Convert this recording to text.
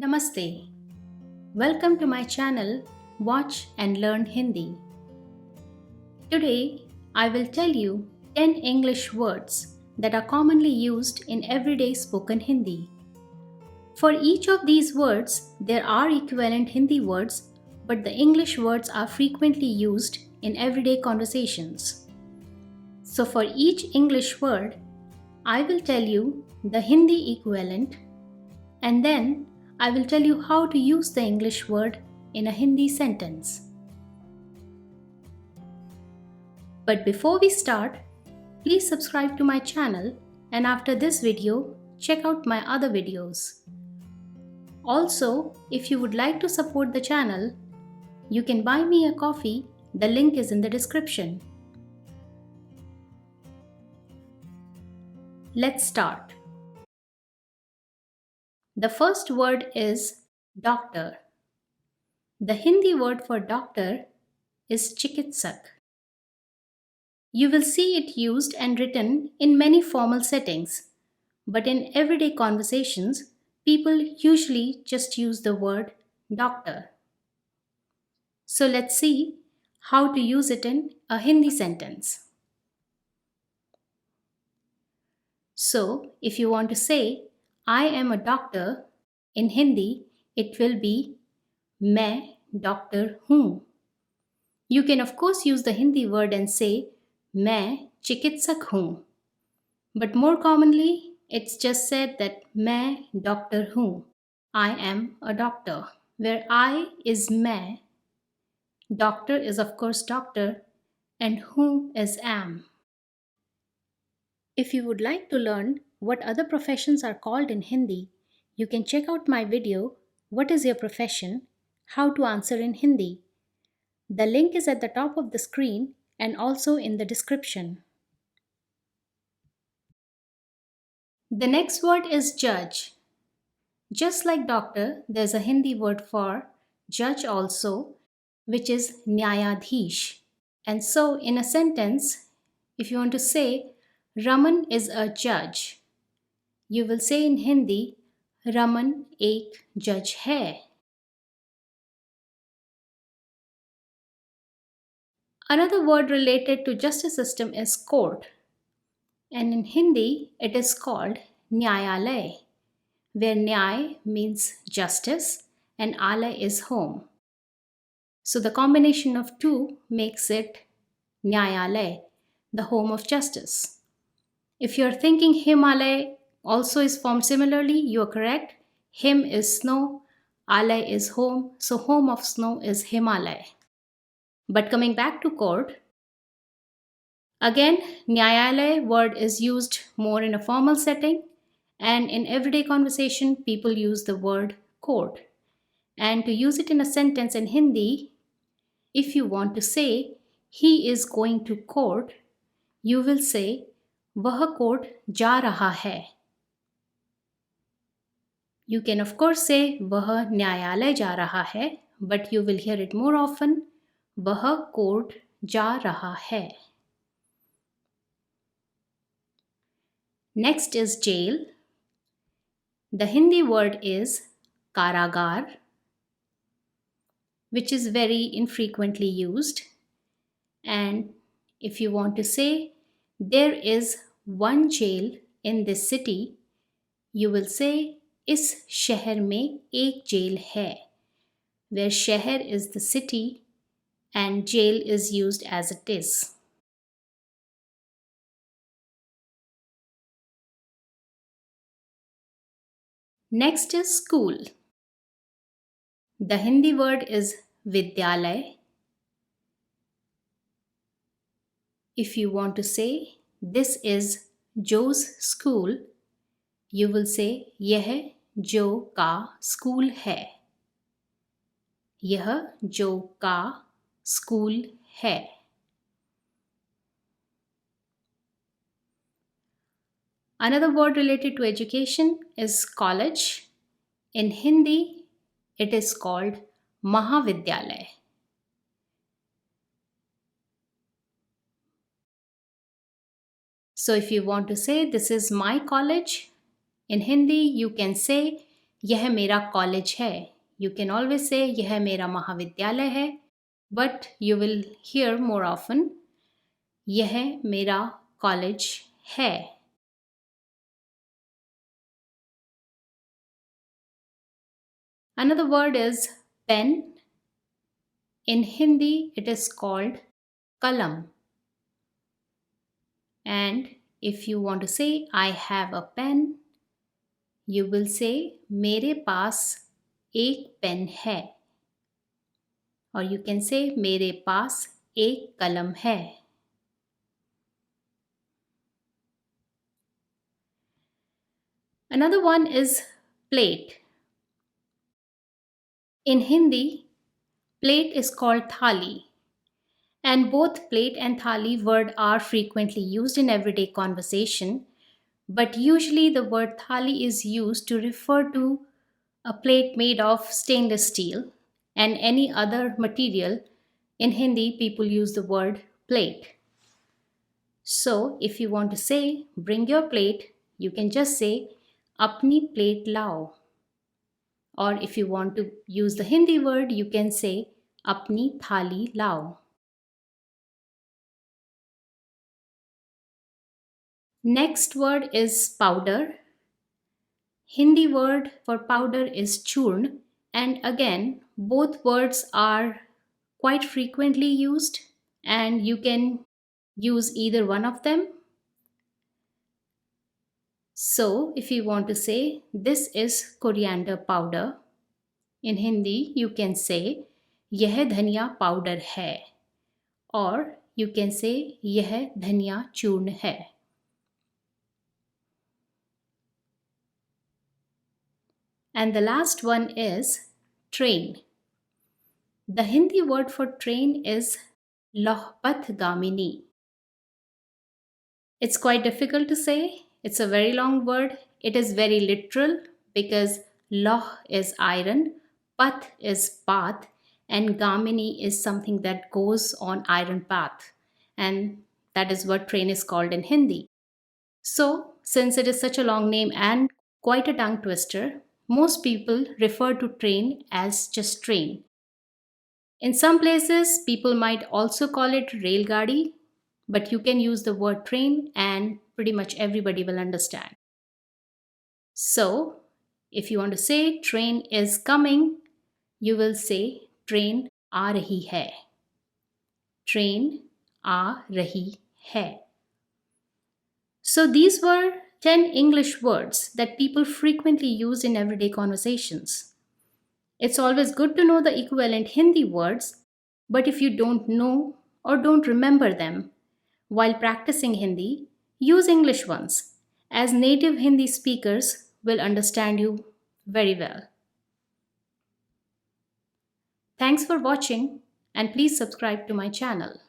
Namaste. Welcome to my channel Watch and Learn Hindi. Today I will tell you 10 English words that are commonly used in everyday spoken Hindi. For each of these words, there are equivalent Hindi words, but the English words are frequently used in everyday conversations. So for each English word, I will tell you the Hindi equivalent and then I will tell you how to use the English word in a Hindi sentence. But before we start, please subscribe to my channel and after this video, check out my other videos. Also, if you would like to support the channel, you can buy me a coffee, the link is in the description. Let's start. The first word is doctor. The Hindi word for doctor is chikitsak. You will see it used and written in many formal settings, but in everyday conversations, people usually just use the word doctor. So let's see how to use it in a Hindi sentence. So if you want to say, I am a doctor, in Hindi, it will be मैं doctor हूँ. You can of course use the Hindi word and say मैं चिकित्सक हूँ. But more commonly, it's just said that मैं doctor हूँ. I am a doctor. Where I is मैं, doctor is of course doctor, and who is am. If you would like to learn what other professions are called in Hindi, you can check out my video, What is your profession? How to answer in Hindi. The link is at the top of the screen and also in the description. The next word is judge. Just like doctor, there's a Hindi word for judge also, which is nyayadhish. And so in a sentence, if you want to say Raman is a judge, you will say in Hindi, Raman ek judge hai. Another word related to justice system is court. And in Hindi, it is called nyayalay, where nyay means justice and alay is home. So the combination of two makes it nyayalay, the home of justice. If you're thinking Himalay also is formed similarly, you are correct. Him is snow, alay is home, so home of snow is Himalay. But coming back to court, again, nyayalay word is used more in a formal setting, and in everyday conversation, people use the word court. And to use it in a sentence in Hindi, if you want to say he is going to court, you will say वह court जा रहा है. You can of course say वह न्यायालय जा रहा है, but you will hear it more often वह कोर्ट जा रहा है. Next is jail. The Hindi word is karagar, which is very infrequently used. And if you want to say there is one jail in this city, you will say इस शहर में एक jail है, where शहर is the city and jail is used as it is. Next is school. The Hindi word is vidyalay. If you want to say this is Joe's school, you will say यह जो का school है. यह जो का school है. Another word related to education is college. In Hindi, it is called Mahavidyalay. So if you want to say this is my college, in Hindi you can say यह मेरा कॉलेज है. You can always say यह मेरा महाविद्यालय है, but you will hear more often यह मेरा college है. Another word is pen. In Hindi, it is called kalam. And if you want to say I have a pen, you will say मेरे पास एक pen है. Or you can say मेरे पास एक कलम है. Another one is plate. In Hindi, plate is called thali. And both plate and thali word are frequently used in everyday conversation. But usually the word thali is used to refer to a plate made of stainless steel and any other material. In Hindi, people use the word plate. So, if you want to say bring your plate, you can just say apni plate lao. Or if you want to use the Hindi word, you can say apni thali lao. Next word is powder. Hindi word for powder is churn, and again both words are quite frequently used and you can use either one of them. So if you want to say this is coriander powder, in Hindi you can say यह धनिया powder है, or you can say यह धनिया चूर्ण है. And the last one is train. The Hindi word for train is lohpathgamini. It's quite difficult to say. It's a very long word. It is very literal because loh is iron, path is path, and gamini is something that goes on iron path. And that is what train is called in Hindi. So, since it is such a long name and quite a tongue twister, most people refer to train as just train. In some places, people might also call it railgadi, but you can use the word train and pretty much everybody will understand. So, if you want to say train is coming, you will say train aa rahi hai. Train aa rahi hai. So, these were 10 English words that people frequently use in everyday conversations. It's always good to know the equivalent Hindi words, but if you don't know or don't remember them while practicing Hindi, use English ones, as native Hindi speakers will understand you very well. Thanks for watching and please subscribe to my channel.